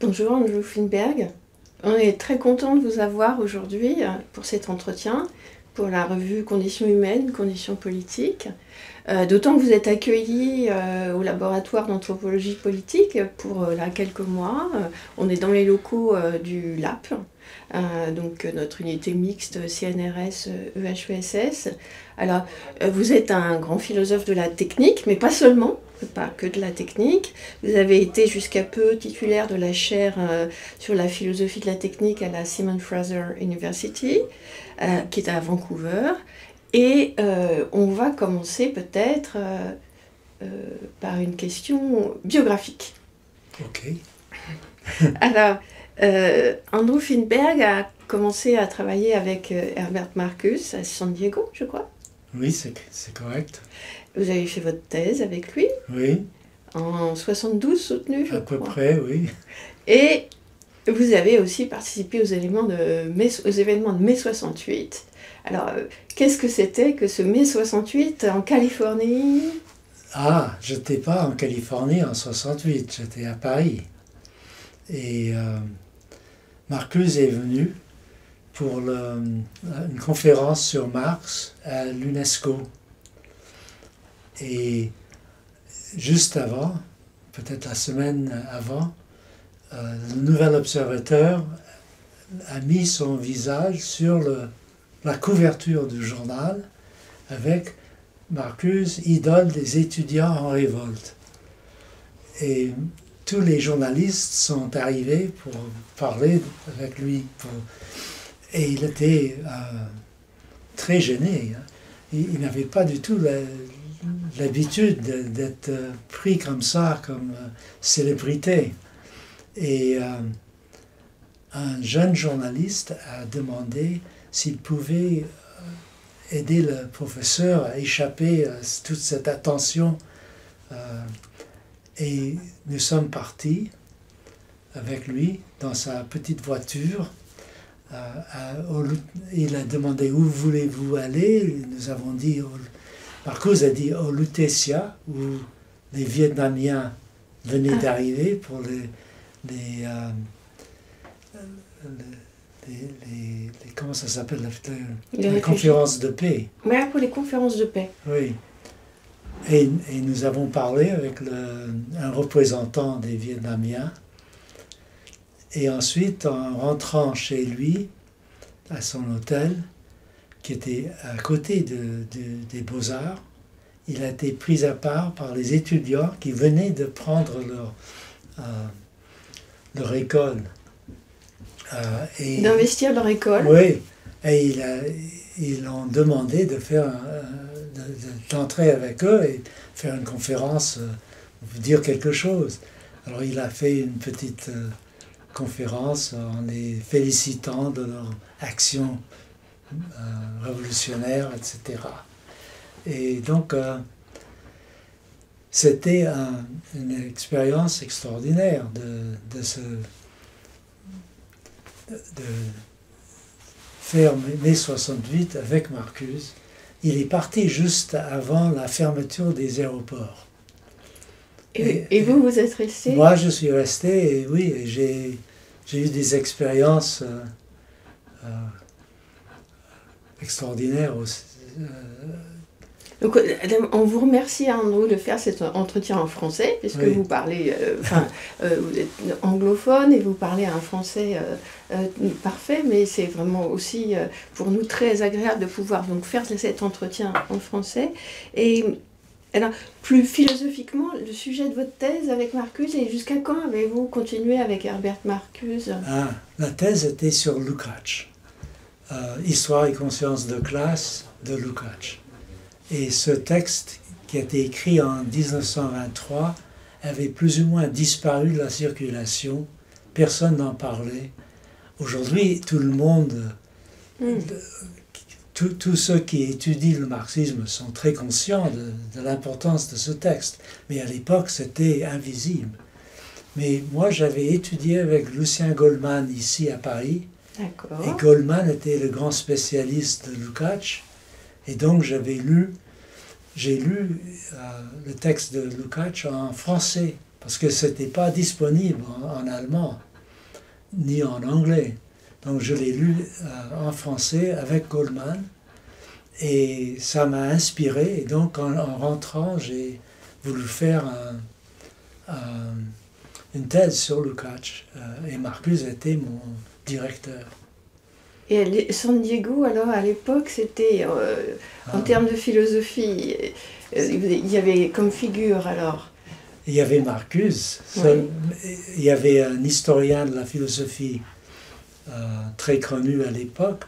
Bonjour Andrew Finberg. On est très content de vous avoir aujourd'hui pour cet entretien, pour la revue Conditions humaines, conditions politiques. D'autant que vous êtes accueillis au laboratoire d'anthropologie politique pour quelques mois. On est dans les locaux du LAP, donc notre unité mixte CNRS-EHESS. Alors, vous êtes un grand philosophe de la technique, mais pas seulement. Pas que de la technique. Vous avez été jusqu'à peu titulaire de la chaire sur la philosophie de la technique à la Simon Fraser University, qui est à Vancouver. Et on va commencer peut-être par une question biographique. Ok. Alors, Andrew Finberg a commencé à travailler avec Herbert Marcus à San Diego, je crois. Oui, c'est correct. Vous avez fait votre thèse avec lui. Oui. En 72 soutenu, je crois. À peu près, oui. Et vous avez aussi participé aux événements de mai 68. Alors, qu'est-ce que c'était que ce mai 68 en Californie? Ah, je n'étais pas en Californie en 68, j'étais à Paris. Et Marcuse est venu pour une conférence sur Marx à l'UNESCO. Et juste avant, peut-être la semaine avant, le nouvel observateur a mis son visage sur la couverture du journal avec Marcuse, idole des étudiants en révolte. Et tous les journalistes sont arrivés pour parler avec lui. Et il était très gêné. Il n'avait pas du tout l'habitude d'être pris comme ça, comme célébrité. Et un jeune journaliste a demandé s'il pouvait aider le professeur à échapper à toute cette attention. Et nous sommes partis avec lui dans sa petite voiture. Il a demandé où voulez-vous aller. Nous avons dit, Marcuse a dit au Lutetia, où les Vietnamiens venaient d'arriver pour comment ça s'appelle, les conférences de paix. Oui, pour les conférences de paix. Oui. Et nous avons parlé avec un représentant des Vietnamiens. Et ensuite, en rentrant chez lui, à son hôtel, qui était à côté des Beaux-Arts, il a été pris à part par les étudiants qui venaient de prendre leur école. D'investir leur école. Oui, et ils ont demandé d'entrer avec eux et faire une conférence, dire quelque chose. Alors il a fait une petite conférence en les félicitant de leur action révolutionnaire, etc. Et donc, c'était une expérience extraordinaire de faire mai 68 avec Marcuse. Il est parti juste avant la fermeture des aéroports. Et vous, vous êtes resté? Moi, je suis resté, et oui, j'ai eu des expériences extraordinaires aussi. Donc, on vous remercie, Andrew, de faire cet entretien en français, puisque oui. vous parlez, vous êtes anglophone et vous parlez un français parfait, mais c'est vraiment aussi pour nous très agréable de pouvoir donc faire cet entretien en français. Et alors, plus philosophiquement, le sujet de votre thèse avec Marcuse, et jusqu'à quand avez-vous continué avec Herbert Marcuse? La thèse était sur Lukács, Histoire et conscience de classe de Lukács. Et ce texte, qui a été écrit en 1923, avait plus ou moins disparu de la circulation. Personne n'en parlait. Aujourd'hui, tout le monde, tous ceux qui étudient le marxisme sont très conscients de l'importance de ce texte. Mais à l'époque, c'était invisible. Mais moi, j'avais étudié avec Lucien Goldman ici à Paris. D'accord. Et Goldman était le grand spécialiste de Lukács. Et donc j'ai lu le texte de Lukács en français. parce que ce n'était pas disponible en allemand, ni en anglais. Donc je l'ai lu en français avec Goldman, et ça m'a inspiré. Et donc en rentrant, j'ai voulu faire une thèse sur Lukács, et Marcuse était mon directeur. Et San Diego, alors à l'époque, c'était en termes de philosophie, il y avait comme figure alors. Il y avait Marcuse, Oui. il y avait un historien de la philosophie très connu à l'époque,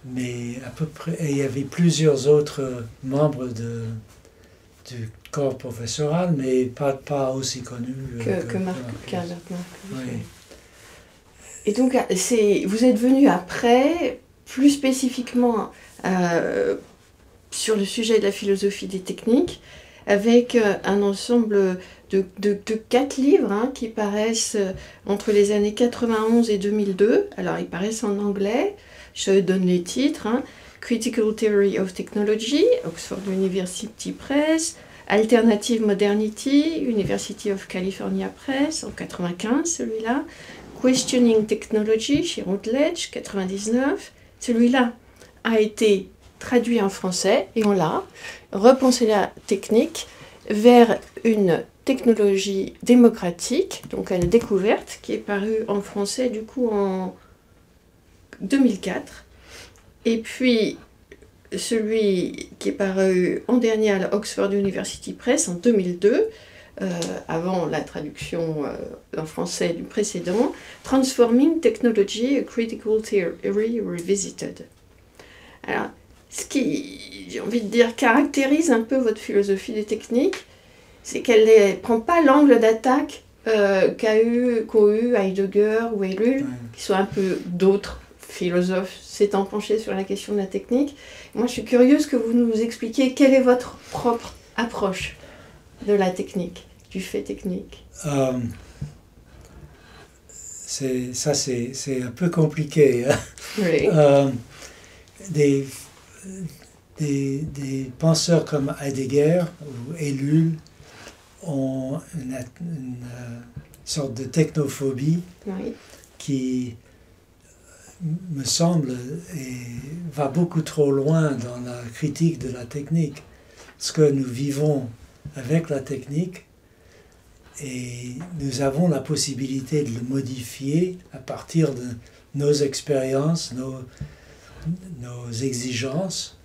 mais à peu près, et il y avait plusieurs autres membres du corps professoral, mais pas aussi connus Que Marcuse. Oui. Et donc, vous êtes venu après, plus spécifiquement sur le sujet de la philosophie des techniques, avec un ensemble de 4 livres qui paraissent entre les années 91 et 2002. Alors, ils paraissent en anglais. Je donne les titres. Critical Theory of Technology, Oxford University Press. Alternative Modernity, University of California Press, en 95, celui-là. Questioning Technology, chez Routledge, 99. Celui-là a été traduit en français, et on l'a. Repenser la technique vers une technologie démocratique, donc à la découverte, qui est paru en français du coup en 2004. Et puis celui qui est paru en dernier à la Oxford University Press en 2002, avant la traduction en français du précédent, Transforming Technology, a Critical Theory Revisited. Alors, ce qui, j'ai envie de dire, caractérise un peu votre philosophie des techniques, c'est qu'elle ne prend pas l'angle d'attaque qu'ont eu Heidegger ou Ellul, qui sont un peu d'autres philosophes s'étant penchés sur la question de la technique. Moi, je suis curieuse que vous nous expliquiez quelle est votre propre approche de la technique, du fait technique. C'est un peu compliqué. Oui. Des penseurs comme Heidegger ou Ellul ont une sorte de technophobie Oui. qui me semble va beaucoup trop loin dans la critique de la technique. Parce que nous vivons avec la technique et nous avons la possibilité de le modifier à partir de nos expériences, nos exigences.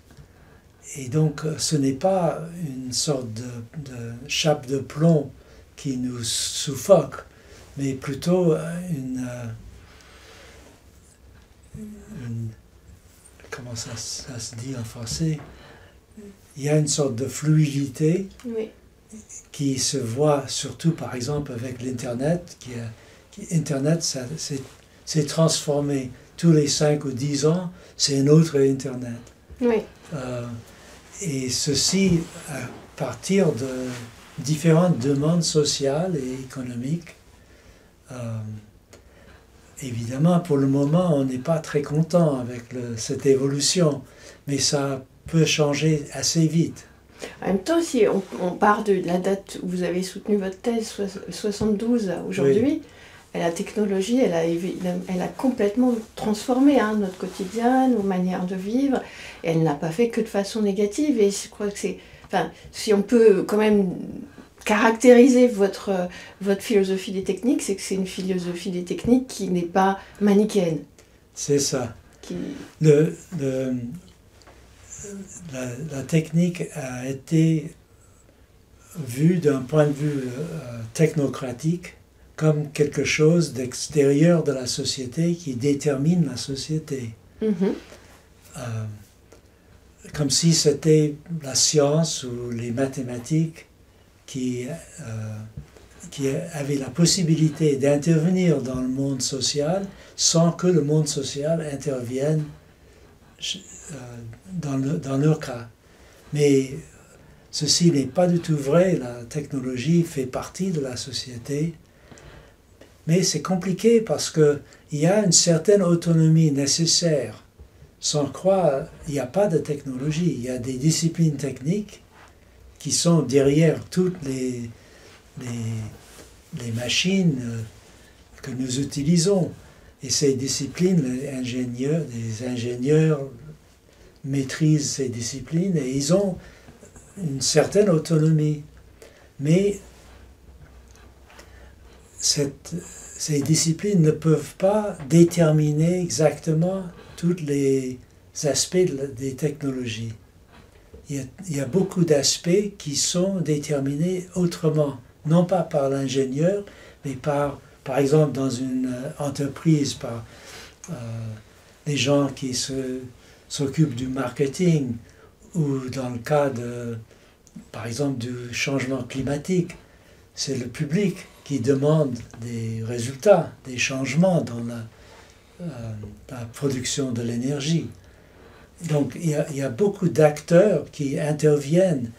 Et donc ce n'est pas une sorte de chape de plomb qui nous suffoque, mais plutôt comment ça se dit en français? Il y a une sorte de fluidité Oui. qui se voit surtout par exemple avec l'Internet. Internet, c'est transformé tous les 5 ou 10 ans, c'est un autre Internet. Oui. Et ceci à partir de différentes demandes sociales et économiques. Évidemment, pour le moment, on n'est pas très content avec cette évolution, mais ça peut changer assez vite. En même temps, si on part de la date où vous avez soutenu votre thèse, 72 à aujourd'hui, oui. La technologie, elle a complètement transformé notre quotidien, nos manières de vivre, et elle n'a pas fait que de façon négative. Et je crois que si on peut quand même caractériser votre philosophie des techniques, c'est que c'est une philosophie des techniques qui n'est pas manichéenne. C'est ça. La technique a été vue d'un point de vue technocratique comme quelque chose d'extérieur de la société qui détermine la société. Mm-hmm. Comme si c'était la science ou les mathématiques qui avaient la possibilité d'intervenir dans le monde social sans que le monde social intervienne dans leur cas. Mais ceci n'est pas du tout vrai. La technologie fait partie de la société. Mais c'est compliqué parce qu'il y a une certaine autonomie nécessaire. Sans quoi, il n'y a pas de technologie. Il y a des disciplines techniques qui sont derrière toutes les machines que nous utilisons. Et ces disciplines, les ingénieurs maîtrisent ces disciplines et ils ont une certaine autonomie. Mais ces disciplines ne peuvent pas déterminer exactement tous les aspects des technologies. Il y a beaucoup d'aspects qui sont déterminés autrement, non pas par l'ingénieur, mais par exemple dans une entreprise, par les gens qui s'occupent du marketing, ou dans le cas par exemple du changement climatique, c'est le public qui demande des résultats, des changements dans la production de l'énergie. Donc il y a beaucoup d'acteurs qui interviennent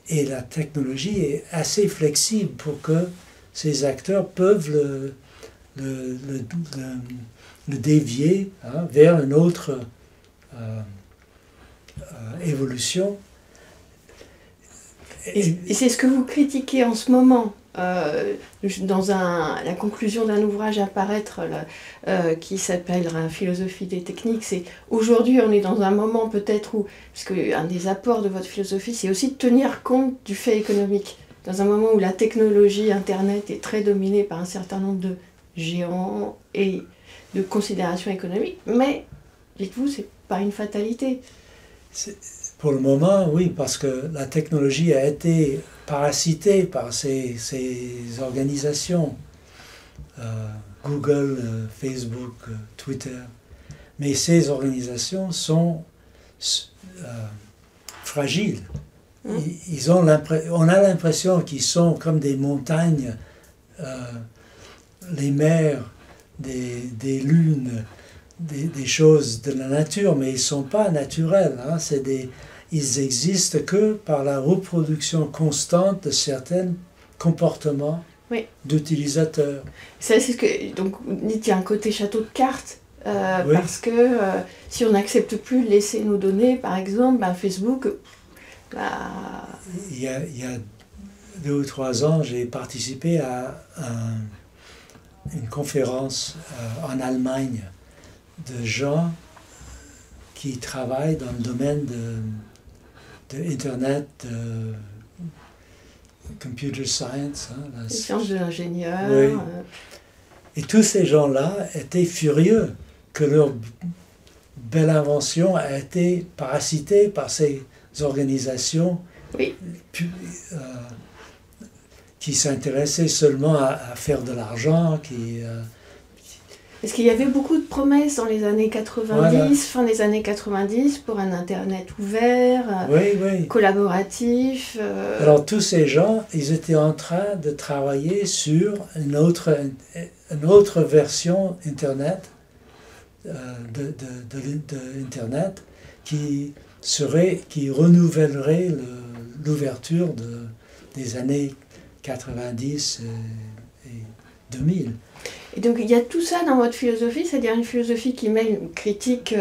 et la technologie est assez flexible pour que ces acteurs peuvent le dévier vers une autre évolution. Et c'est ce que vous critiquez en ce moment, dans la conclusion d'un ouvrage à paraître qui s'appelle « Philosophie des techniques ». C'est aujourd'hui, on est dans un moment peut-être où, parce qu'un des apports de votre philosophie, c'est aussi de tenir compte du fait économique. Dans un moment où la technologie, Internet, est très dominée par un certain nombre de géants et de considérations économiques, mais, dites-vous, c'est pas une fatalité. Pour le moment, oui, parce que la technologie a été parasitée par ces organisations, Google, Facebook, Twitter. Mais ces organisations sont fragiles. On a l'impression qu'ils sont comme des montagnes, les mers, des lunes, des choses de la nature, mais ils ne sont pas naturels. Ils existent que par la reproduction constante de certains comportements d'utilisateurs. C'est ce que, donc, vous dites qu'il y a un côté château de cartes, oui. parce que si on n'accepte plus de laisser nos données, par exemple, Facebook... Il y a 2 ou 3 ans, j'ai participé à une conférence en Allemagne de gens qui travaillent dans le domaine de Internet, de computer science. Les sciences de l'ingénieur. Oui. Et tous ces gens-là étaient furieux que leur belle invention a été parasitée par ces organisations qui s'intéressaient seulement à faire de l'argent, Parce qu'il y avait beaucoup de promesses dans les années 90, fin des années 90, pour un Internet ouvert, collaboratif. Alors tous ces gens, ils étaient en train de travailler sur une autre version Internet, de Internet, qui renouvellerait l'ouverture des années 90 et 2000. Et donc il y a tout ça dans votre philosophie, c'est-à-dire une philosophie qui mêle une critique,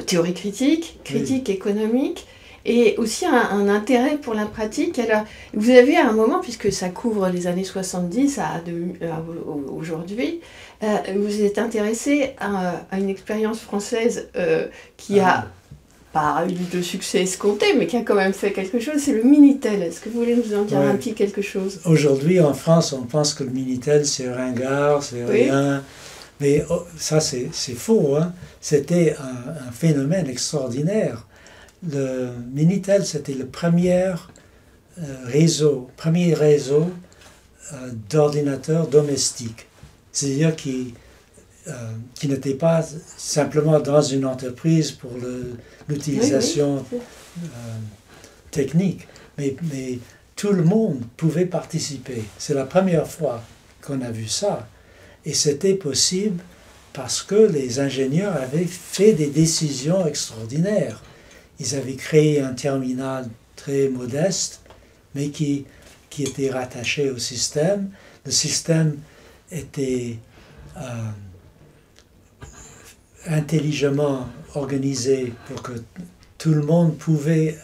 théorie critique économique, et aussi un intérêt pour la pratique. Alors, vous avez à un moment, puisque ça couvre les années 70 à aujourd'hui, vous êtes intéressé à une expérience française qui a pas eu de succès escompté, mais qui a quand même fait quelque chose, c'est le Minitel. Est-ce que vous voulez nous en dire un petit quelque chose? Aujourd'hui, en France, on pense que le Minitel, c'est ringard, c'est rien. Mais ça, c'est faux. C'était un phénomène extraordinaire. Le Minitel, c'était le premier réseau d'ordinateurs domestiques. C'est-à-dire qui n'était pas simplement dans une entreprise pour l'utilisation technique, mais tout le monde pouvait participer. C'est la première fois qu'on a vu ça. Et c'était possible parce que les ingénieurs avaient fait des décisions extraordinaires. Ils avaient créé un terminal très modeste, mais qui était rattaché au système. Le système était intelligemment organisé pour que tout le monde pouvait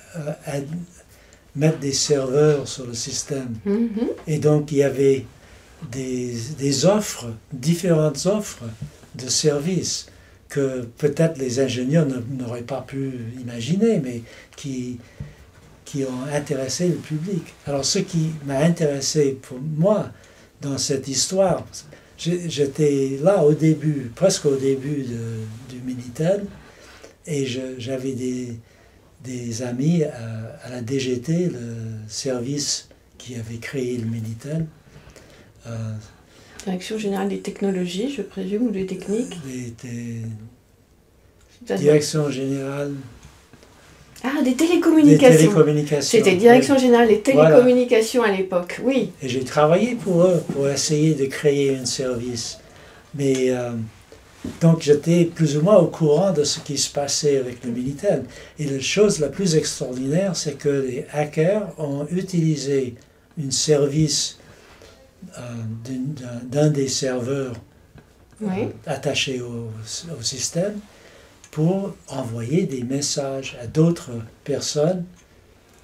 mettre des serveurs sur le système. Mhm. Et donc, il y avait des offres, différentes offres de services que peut-être les ingénieurs n'auraient pas pu imaginer, mais qui ont intéressé le public. Alors, ce qui m'a intéressé pour moi dans cette histoire, j'étais là au début, presque au début du Minitel, et j'avais des amis à la DGT, le service qui avait créé le Minitel. Direction générale des technologies, je présume, ou des techniques. Direction générale Ah, des des télécommunications. télécommunications. C'était Direction Oui. générale des télécommunications à l'époque, oui. Et j'ai travaillé pour eux, pour essayer de créer un service. Mais donc j'étais plus ou moins au courant de ce qui se passait avec le Minitel. Et la chose la plus extraordinaire, c'est que les hackers ont utilisé un service d'un des serveurs Oui. attachés au système pour envoyer des messages à d'autres personnes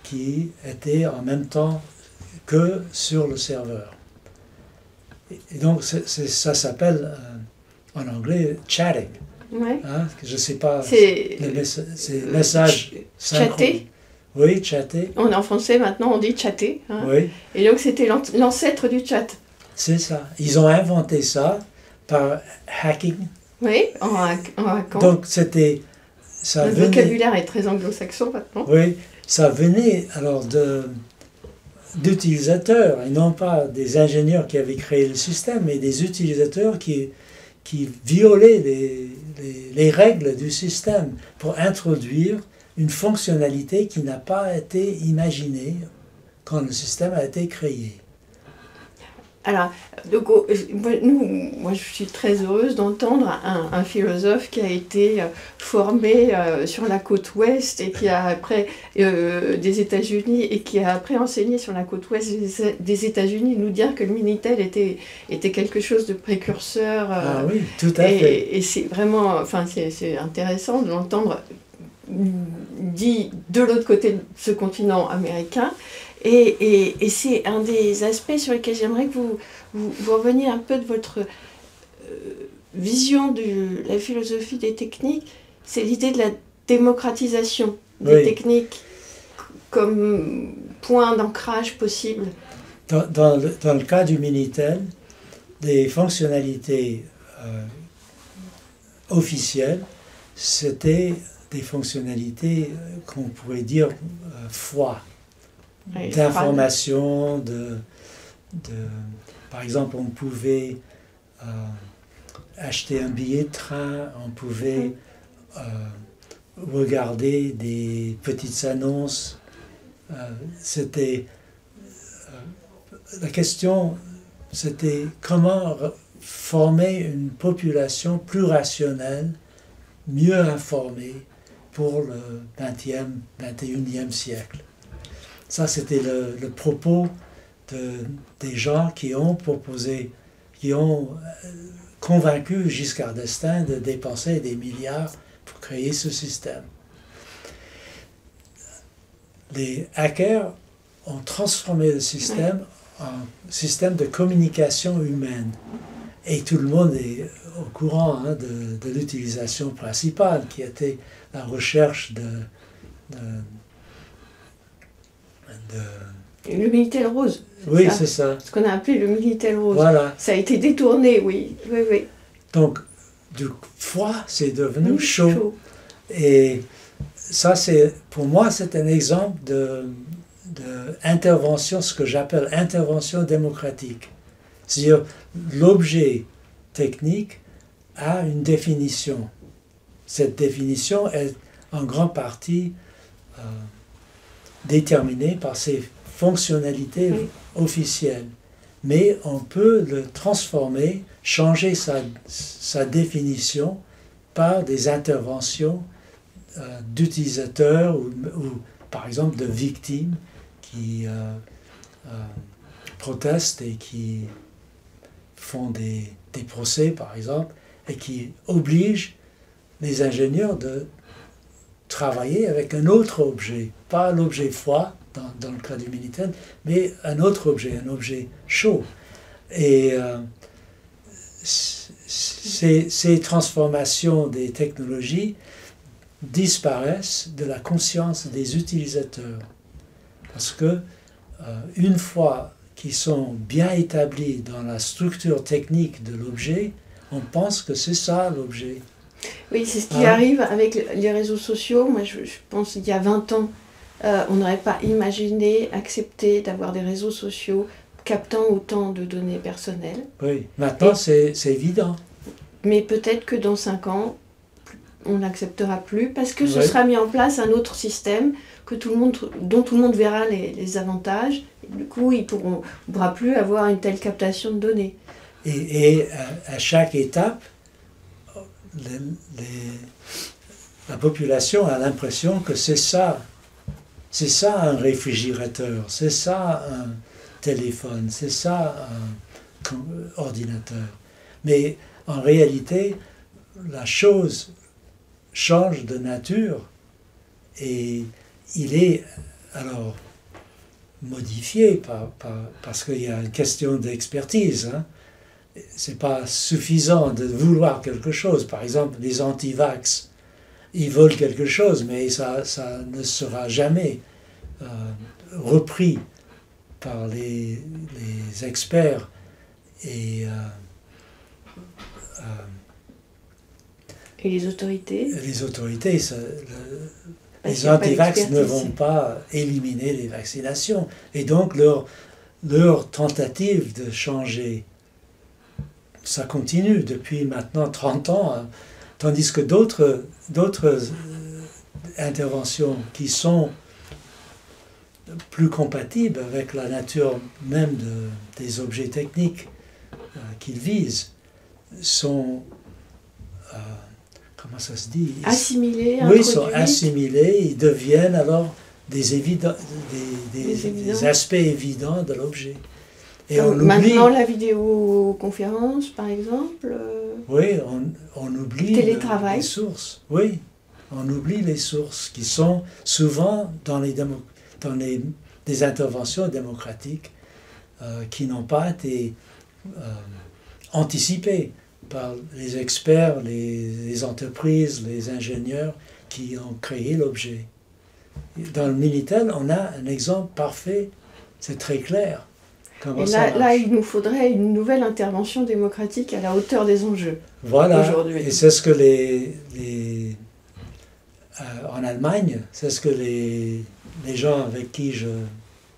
qui étaient en même temps que sur le serveur. Et donc ça s'appelle en anglais chatting. Ouais. Hein? Je ne sais pas, C'est c'est message chatter. Oui, chatter. En français maintenant on dit chatter. Hein. Oui, Et donc c'était l'ancêtre du chat. c'est ça. Ils ont inventé ça par hacking. Oui, en hackant. Donc ça Le venait, vocabulaire est très anglo-saxon maintenant. oui, ça venait alors d'utilisateurs, et non pas des ingénieurs qui avaient créé le système, mais des utilisateurs qui violaient les règles du système pour introduire une fonctionnalité qui n'a pas été imaginée quand le système a été créé. Alors, donc, moi je suis très heureuse d'entendre un philosophe qui a été formé sur la côte ouest et qui a après des États-Unis et qui a après enseigné sur la côte ouest des États-Unis nous dire que le Minitel était quelque chose de précurseur. Ah oui, tout à fait. Et c'est vraiment, enfin c'est intéressant de l'entendre dit de l'autre côté de ce continent américain. Et c'est un des aspects sur lesquels j'aimerais que vous reveniez un peu de votre vision de la philosophie des techniques. C'est l'idée de la démocratisation des techniques comme point d'ancrage possible. Dans le cas du Minitel, les fonctionnalités officielles, c'était des fonctionnalités qu'on pourrait dire froides. Oui, D'informations, par exemple, on pouvait acheter un billet de train, on pouvait regarder des petites annonces. La question, c'était comment former une population plus rationnelle, mieux informée pour le 20e, 21e siècle. Ça, c'était le propos des gens qui ont proposé, qui ont convaincu Giscard d'Estaing de dépenser des milliards pour créer ce système. Les hackers ont transformé le système en système de communication humaine. Et tout le monde est au courant de l'utilisation principale, qui était la recherche le Minitel rose. Oui, c'est ça. Ce qu'on a appelé le Minitel rose. Voilà. Ça a été détourné, oui. Donc, du froid, c'est devenu chaud. Et ça, pour moi, c'est un exemple d'intervention, ce que j'appelle intervention démocratique. C'est-à-dire, l'objet technique a une définition. Cette définition est en grande partie déterminée par ses fonctionnalités officielles. Mais on peut le transformer, changer sa définition par des interventions d'utilisateurs ou par exemple de victimes qui protestent et qui font des procès par exemple et qui obligent les ingénieurs de travailler avec un autre objet, pas l'objet froid, dans le cas du Minitel, mais un autre objet, un objet chaud. Et ces transformations des technologies disparaissent de la conscience des utilisateurs. Parce que une fois qu'ils sont bien établis dans la structure technique de l'objet, on pense que c'est ça l'objet. Oui, c'est ce qui arrive avec les réseaux sociaux. Moi, je pense qu'il y a 20 ans, on n'aurait pas imaginé, accepté d'avoir des réseaux sociaux captant autant de données personnelles. Oui, maintenant c'est évident. Mais peut-être que dans 5 ans, on n'acceptera plus parce que ce sera mis en place un autre système dont tout le monde verra les avantages. Et du coup, on ne pourra plus avoir une telle captation de données. Et à chaque étape, la population a l'impression que c'est ça un réfrigérateur, c'est ça un téléphone, c'est ça un ordinateur. Mais en réalité, la chose change de nature et il est alors modifié parce qu'il y a une question d'expertise. Hein. C'est pas suffisant de vouloir quelque chose. Par exemple, les anti-vax, ils veulent quelque chose, mais ça ne sera jamais repris par les experts et les autorités. Les autorités, les anti-vax ne vont pas éliminer les vaccinations. Et donc, leur tentative de changer, ça continue depuis maintenant 30 ans, tandis que d'autres interventions qui sont plus compatibles avec la nature même des objets techniques qu'ils visent sont, comment ça se dit? Assimilés, oui, ils sont assimilés, ils deviennent alors des aspects évidents de l'objet. Et maintenant, la vidéoconférence, par exemple. Oui, on oublie télétravail. Les sources. Oui, on oublie les sources qui sont souvent dans des interventions démocratiques qui n'ont pas été anticipées par les experts, les entreprises, les ingénieurs qui ont créé l'objet. Dans le Minitel, on a un exemple parfait, c'est très clair. Et là, il nous faudrait une nouvelle intervention démocratique à la hauteur des enjeux. Voilà, aujourd'hui. Et c'est ce que en Allemagne, c'est ce que les gens avec qui je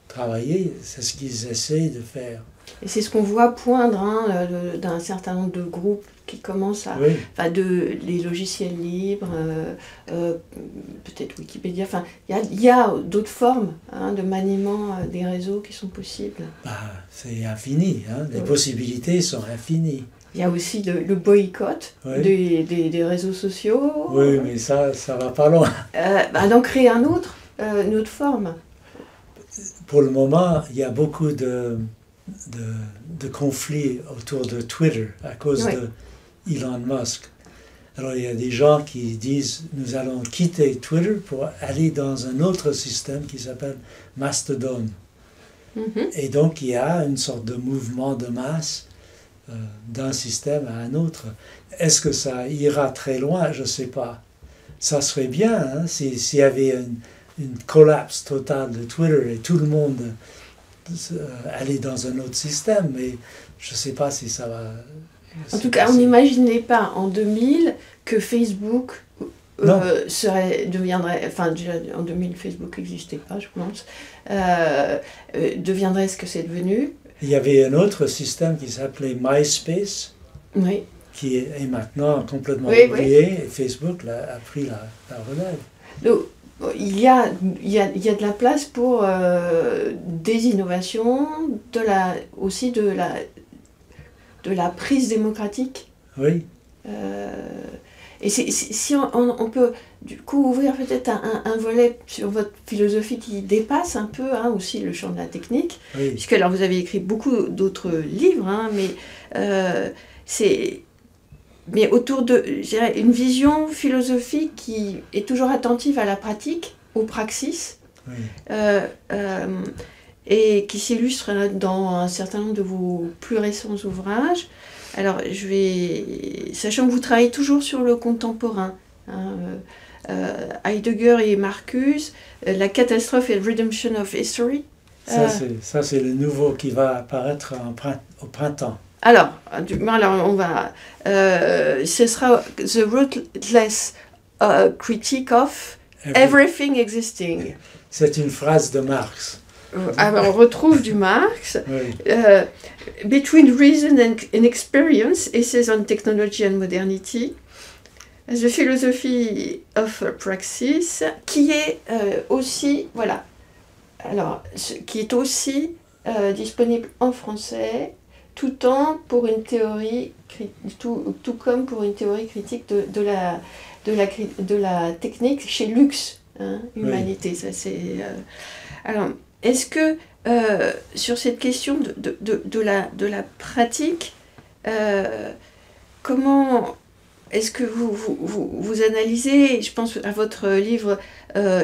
travaillais, c'est ce qu'ils essayent de faire. Et c'est ce qu'on voit poindre d'un certain nombre de groupes qui commencent à... Oui. Enfin, les logiciels libres, peut-être Wikipédia, enfin, il y a d'autres formes de maniement des réseaux qui sont possibles. C'est infini, les possibilités sont infinies. Il y a aussi le boycott des réseaux sociaux. Oui, mais ça va pas loin. D'en créer une autre forme. Pour le moment, il y a beaucoup de conflits autour de Twitter à cause de Elon Musk. Alors il y a des gens qui disent nous allons quitter Twitter pour aller dans un autre système qui s'appelle Mastodon. Mm-hmm. Et donc il y a une sorte de mouvement de masse d'un système à un autre. Est-ce que ça ira très loin? Je ne sais pas. Ça serait bien s'il y avait une collapse totale de Twitter et tout le monde aller dans un autre système, mais je ne sais pas si ça va... En tout cas, on n'imaginait pas en 2000 que Facebook deviendrait... Enfin, déjà, en 2000, Facebook n'existait pas, je pense. Deviendrait ce que c'est devenu. Il y avait un autre système qui s'appelait MySpace, qui est maintenant complètement oublié, et Facebook a pris la relève. Donc, il y a de la place pour des innovations, aussi de la prise démocratique. Oui. Et si on peut du coup ouvrir peut-être un volet sur votre philosophie qui dépasse un peu aussi le champ de la technique, puisque alors vous avez écrit beaucoup d'autres livres, mais autour de une vision philosophique qui est toujours attentive à la pratique, aux praxis, Oui. Et qui s'illustre dans un certain nombre de vos plus récents ouvrages. Alors, sachant que vous travaillez toujours sur le contemporain, hein, Heidegger et Marcuse, La catastrophe et Redemption of History. Ça, c'est le nouveau qui va apparaître au printemps. Alors, on va... ce sera The Ruthless Critique of Everything Existing. C'est une phrase de Marx. Alors, on retrouve du Marx. Oui. Between Reason and Experience, Essays on Technology and Modernity. The Philosophy of Praxis, qui est aussi, voilà, alors, qui est aussi disponible en français, tout comme pour une théorie critique de la technique chez Lux, hein, Humanité. Oui. Ça, c'est, alors, est-ce que sur cette question de la pratique, comment est-ce que vous analysez, je pense à votre livre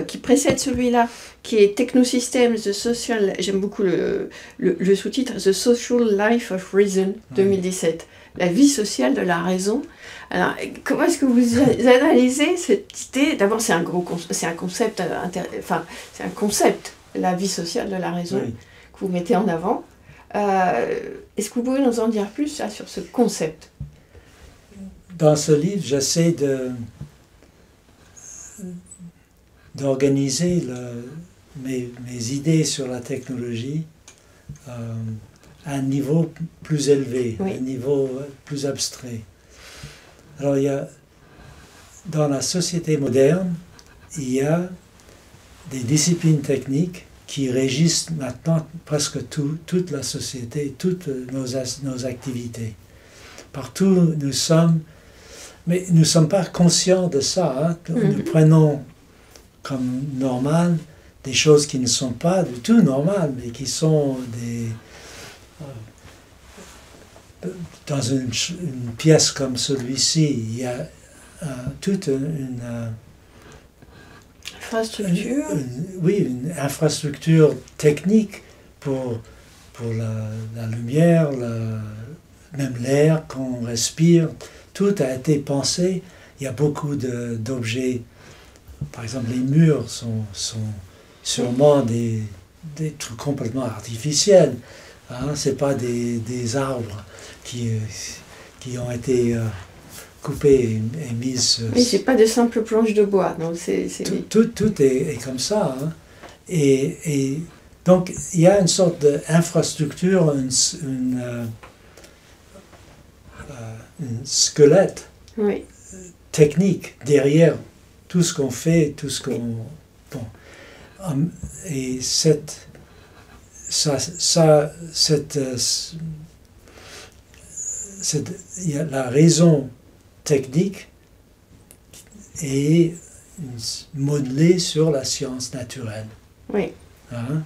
qui précède celui-là, qui est Technosystems, The Social, j'aime beaucoup le sous-titre, The Social Life of Reason, 2017, la vie sociale de la raison. Alors, comment est-ce que vous analysez cette idée? D'abord, c'est un concept, la vie sociale de la raison, oui, que vous mettez en avant. Est-ce que vous pouvez nous en dire plus sur ce concept? Dans ce livre, j'essaie d'organiser mes idées sur la technologie à un niveau plus élevé, oui, un niveau plus abstrait. Alors, dans la société moderne, il y a des disciplines techniques qui régissent maintenant presque toute la société, toutes nos activités. Partout, mais nous ne sommes pas conscients de ça. Hein. Nous prenons comme normal des choses qui ne sont pas du tout normales, mais qui sont dans une pièce comme celui-ci, il y a toute une infrastructure. Une infrastructure technique pour la lumière, même l'air qu'on respire. Tout a été pensé. Il y a beaucoup d'objets. Par exemple, les murs sont sûrement des trucs complètement artificiels. Hein? Ce n'est pas des arbres qui ont été coupés et mis... Oui, ce n'est pas de simples planches de bois. Donc tout est comme ça. Hein? Et donc, il y a une sorte d'infrastructure, un squelette, oui, technique derrière tout ce qu'on fait, tout ce qu'on... Bon. Et la raison technique est modelée sur la science naturelle. Oui. Hein?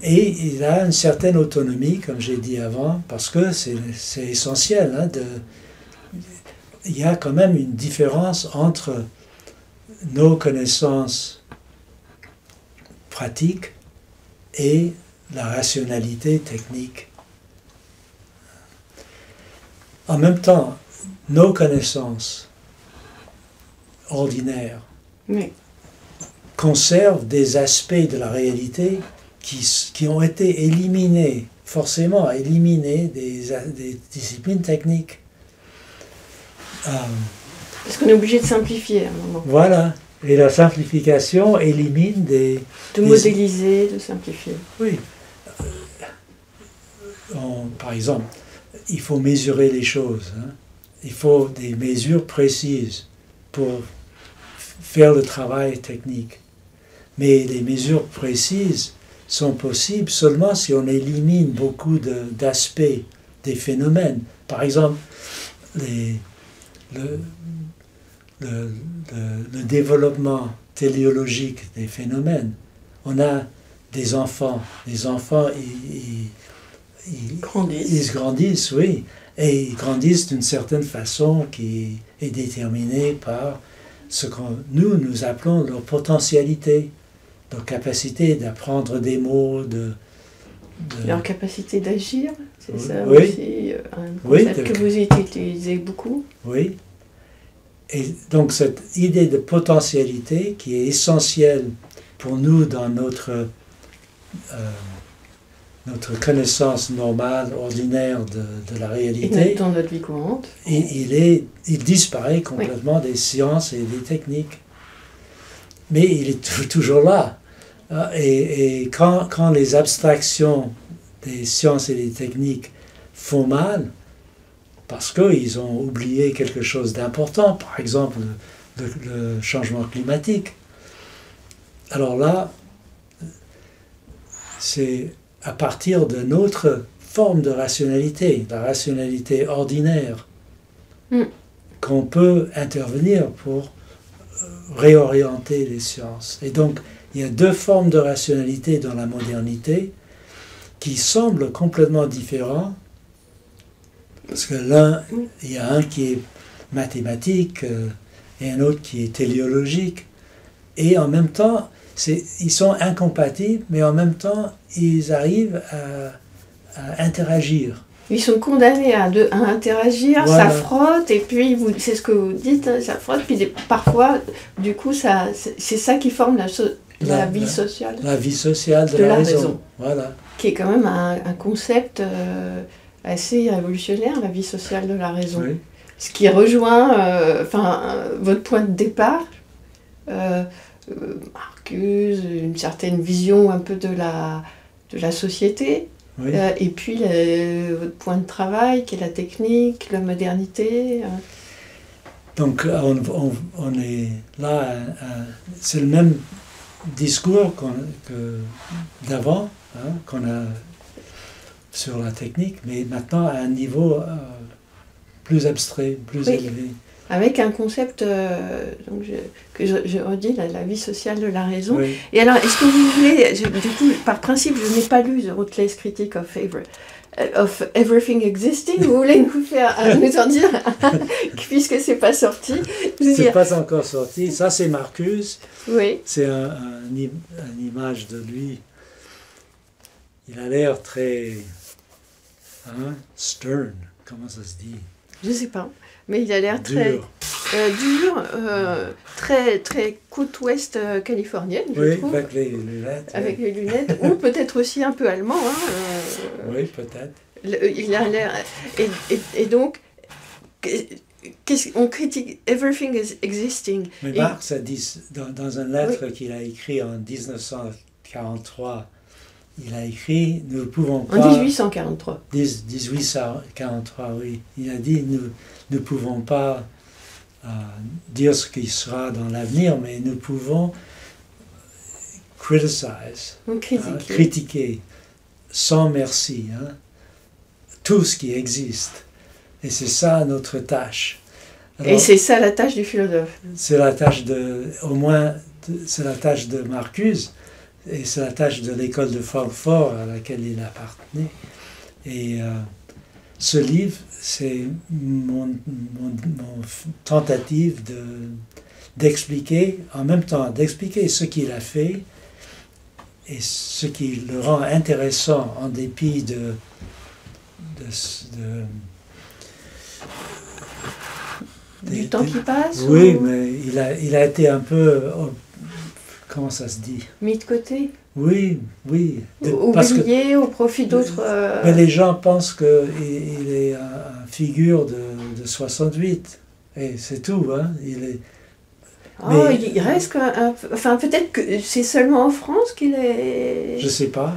Et il a une certaine autonomie, comme j'ai dit avant, parce que c'est essentiel. Hein, il y a quand même une différence entre nos connaissances pratiques et la rationalité technique. En même temps, nos connaissances ordinaires, oui, conservent des aspects de la réalité qui ont été éliminés, forcément éliminés des disciplines techniques. Parce qu'on est obligé de simplifier à un moment. Voilà. Et la simplification élimine de modéliser, de simplifier. Oui. Par exemple, il faut mesurer les choses. Hein. Il faut des mesures précises pour faire le travail technique. Mais les mesures précises sont possibles seulement si on élimine beaucoup d'aspects des phénomènes. Par exemple, le développement téléologique des phénomènes. On a des enfants. Les enfants, ils grandissent, oui. Et ils grandissent d'une certaine façon qui est déterminée par ce que nous appelons leur potentialité. leur capacité d'apprendre des mots, leur capacité d'agir, c'est ça oui. aussi un concept que vous utilisez beaucoup. Oui. Et donc cette idée de potentialité qui est essentielle pour nous dans notre connaissance normale, ordinaire de la réalité. Et dans notre vie courante. Il disparaît complètement des sciences et des techniques. Mais il est toujours là. Et quand les abstractions des sciences et des techniques font mal, parce qu'ils ont oublié quelque chose d'important, par exemple le changement climatique, alors là, c'est à partir de notre forme de rationalité, la rationalité ordinaire, qu'on peut intervenir pour réorienter les sciences. Et donc, il y a deux formes de rationalité dans la modernité qui semblent complètement différents, parce que l'un, il y a un qui est mathématique et un autre qui est téléologique, et en même temps, ils sont incompatibles, mais en même temps, ils arrivent à interagir. Ils sont condamnés à interagir, voilà. Ça frotte, et puis c'est ce que vous dites, ça frotte, puis parfois, du coup, c'est ça qui forme la vie sociale. La vie sociale de la raison. Voilà. Qui est quand même un concept assez révolutionnaire, la vie sociale de la raison. Oui. Ce qui rejoint votre point de départ, Marcuse, une certaine vision un peu de la société. Oui. Et puis votre point de travail qui est la technique, la modernité. Donc on est là, c'est le même discours que d'avant, qu'on a sur la technique, mais maintenant à un niveau plus abstrait, plus élevé. Avec un concept que je redis, la vie sociale de la raison. Oui. Et alors, est-ce que vous voulez, du coup, par principe, je n'ai pas lu The Routledge Critique of Everything Existing. Vous voulez nous en dire, puisque c'est pas sorti. C'est pas encore sorti. Ça, c'est Marcuse. Oui. C'est une image de lui. Il a l'air très stern. Comment ça se dit? Je sais pas. Mais il a l'air très dur, très, très côte ouest californienne, je trouve. Avec les lunettes. Avec les lunettes, ou peut-être aussi un peu allemand. Oui, peut-être. Il a l'air... Et donc, on critique Everything is Existing. Mais Marx a dit, dans une lettre qu'il a écrite en 1943, il a écrit, nous ne pouvons pas... En 1843. 1843, oui. Il a dit, nous ne pouvons pas dire ce qui sera dans l'avenir, mais nous pouvons critiquer sans merci tout ce qui existe. Et c'est ça notre tâche. Alors, et c'est ça la tâche du philosophe. C'est la tâche c'est la tâche de Marcuse, et c'est la tâche de l'école de Francfort à laquelle il appartenait. Et ce livre, c'est mon tentative d'expliquer, en même temps, d'expliquer ce qu'il a fait et ce qui le rend intéressant en dépit du temps qui passe. Oui, mais il a été un peu... Comment ça se dit? Mis de côté. Oui. Oublié au profit d'autres... Mais les gens pensent qu'il est une figure de 68. Et c'est tout. Il reste enfin, peut-être que c'est seulement en France qu'il est... Je ne sais pas.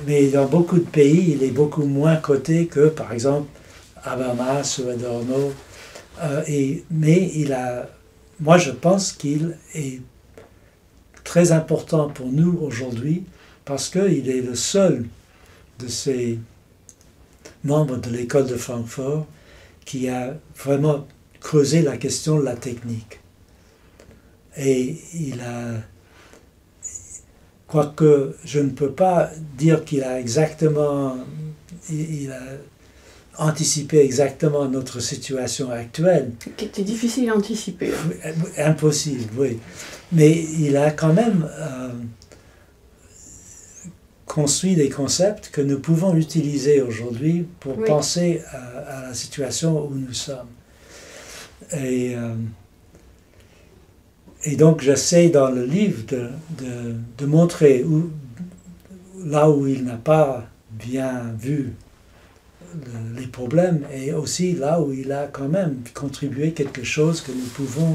Mais dans beaucoup de pays, il est beaucoup moins coté que, par exemple, Habermas ou Adorno. Moi, je pense qu'il est très important pour nous aujourd'hui parce qu'il est le seul de ces membres de l'école de Francfort qui a vraiment creusé la question de la technique. Et quoique je ne peux pas dire qu'il a exactement, il a anticipé exactement notre situation actuelle. Qui était difficile à anticiper. Impossible, oui. Mais il a quand même construit des concepts que nous pouvons utiliser aujourd'hui pour Oui. penser à la situation où nous sommes. Et, euh, et donc j'essaie dans le livre de montrer là où il n'a pas bien vu les problèmes et aussi là où il a quand même contribué quelque chose que nous pouvons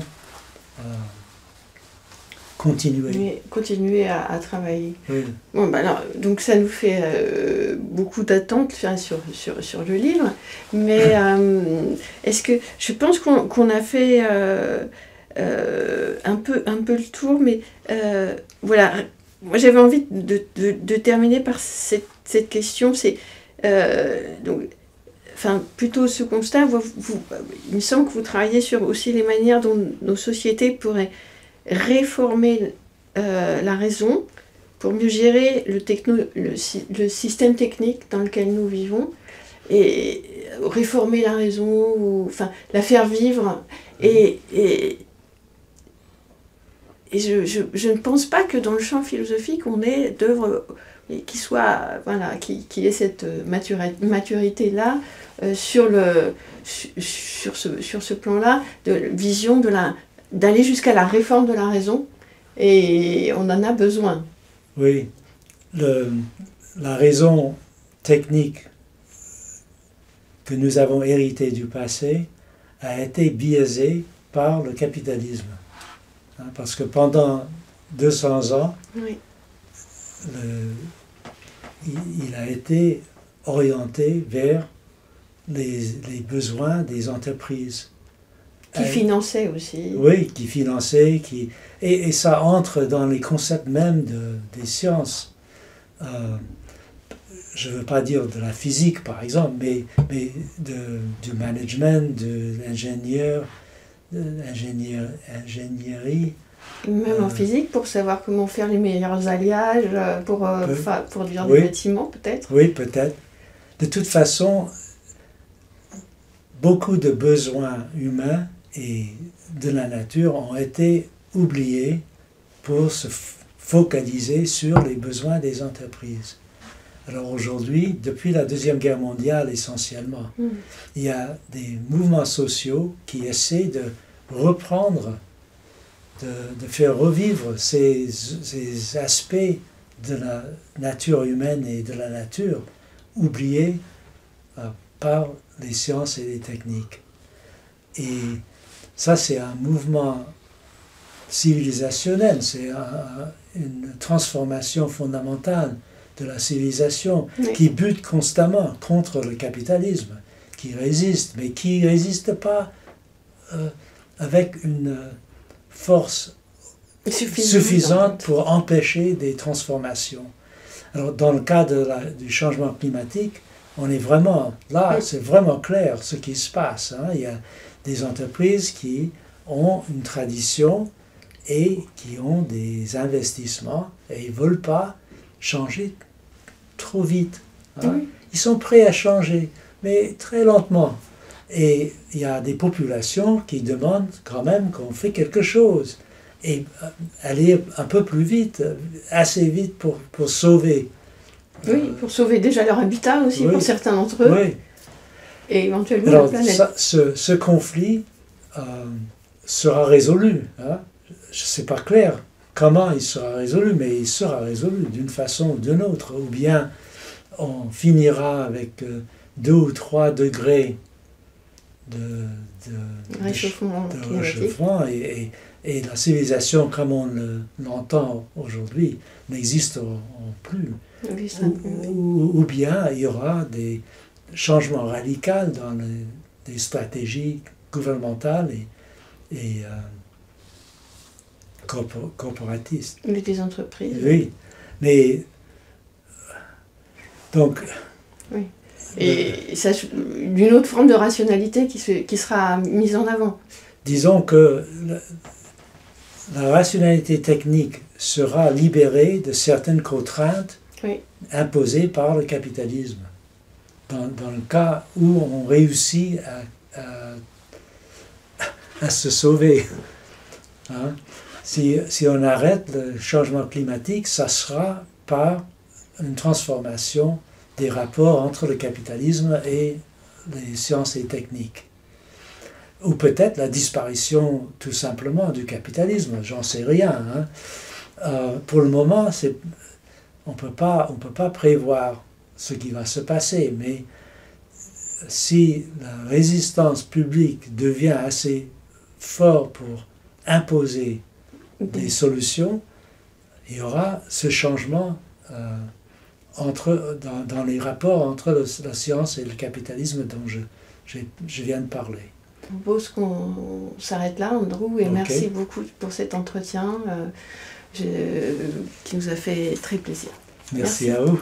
continuer. Mais continuer à travailler. Oui. Bon, bah alors, donc ça nous fait beaucoup d'attentes sur le livre, mais est-ce que je pense qu'on a fait un peu le tour, mais voilà, moi j'avais envie de terminer par cette question, c'est donc, enfin plutôt ce constat, il me semble que vous travaillez sur aussi les manières dont nos sociétés pourraient réformer la raison pour mieux gérer le système technique dans lequel nous vivons et réformer la raison, ou enfin la faire vivre. Et je ne pense pas que dans le champ philosophique on ait d'œuvres qui ait cette maturité-là sur ce plan-là, de vision d'aller jusqu'à la réforme de la raison, et on en a besoin. Oui, la raison technique que nous avons héritée du passé a été biaisée par le capitalisme. Parce que pendant 200 ans, Oui. Il a été orienté vers les besoins des entreprises. Qui finançait aussi. Oui, qui finançait, et ça entre dans les concepts même des sciences. Je ne veux pas dire de la physique, par exemple, mais du management, de l'ingénierie. Même en physique, pour savoir comment faire les meilleurs alliages, pour produire des Oui. bâtiments, peut-être. Oui, peut-être. De toute façon, beaucoup de besoins humains et de la nature ont été oubliés pour se focaliser sur les besoins des entreprises. Alors aujourd'hui, depuis la Deuxième Guerre mondiale essentiellement, il y a des mouvements sociaux qui essaient de reprendre, de faire revivre ces aspects de la nature humaine et de la nature oubliés par les sciences et les techniques. Et ça, c'est un mouvement civilisationnel, c'est une transformation fondamentale de la civilisation, Oui. qui bute constamment contre le capitalisme, qui résiste, mais qui ne résiste pas avec une force suffisante pour empêcher des transformations. Alors, dans le cas du changement climatique, on est vraiment là, Oui. c'est vraiment clair ce qui se passe. Il y a des entreprises qui ont une tradition et qui ont des investissements et ils ne veulent pas changer trop vite. Oui. Ils sont prêts à changer, mais très lentement. Et il y a des populations qui demandent quand même qu'on fait quelque chose et aller un peu plus vite, assez vite pour sauver. Oui, pour sauver déjà leur habitat aussi, oui. pour certains d'entre eux, Oui. et éventuellement Alors, la planète. ce conflit sera résolu. C'est pas clair comment il sera résolu, mais il sera résolu d'une façon ou d'une autre. Ou bien on finira avec 2 ou 3 degrés de Réchauffement climatique. et la civilisation comme on l'entend aujourd'hui n'existera plus. Oui, ça, Ou bien il y aura des changements radicaux dans les stratégies gouvernementales et corporatistes. oui, des entreprises. Oui, mais donc... Oui. Et ça, d'une autre forme de rationalité qui sera mise en avant. Disons que la rationalité technique sera libérée de certaines contraintes Oui. imposées par le capitalisme. Dans le cas où on réussit à se sauver. Si on arrête le changement climatique, ça sera par une transformation des rapports entre le capitalisme et les sciences et techniques. Ou peut-être la disparition tout simplement du capitalisme, j'en sais rien. Pour le moment, on peut pas prévoir ce qui va se passer, mais si la résistance publique devient assez forte pour imposer des solutions, il y aura ce changement dans les rapports entre la science et le capitalisme dont je viens de parler. Je propose qu'on s'arrête là, Andrew, et Okay. Merci beaucoup pour cet entretien qui nous a fait très plaisir. Merci à vous.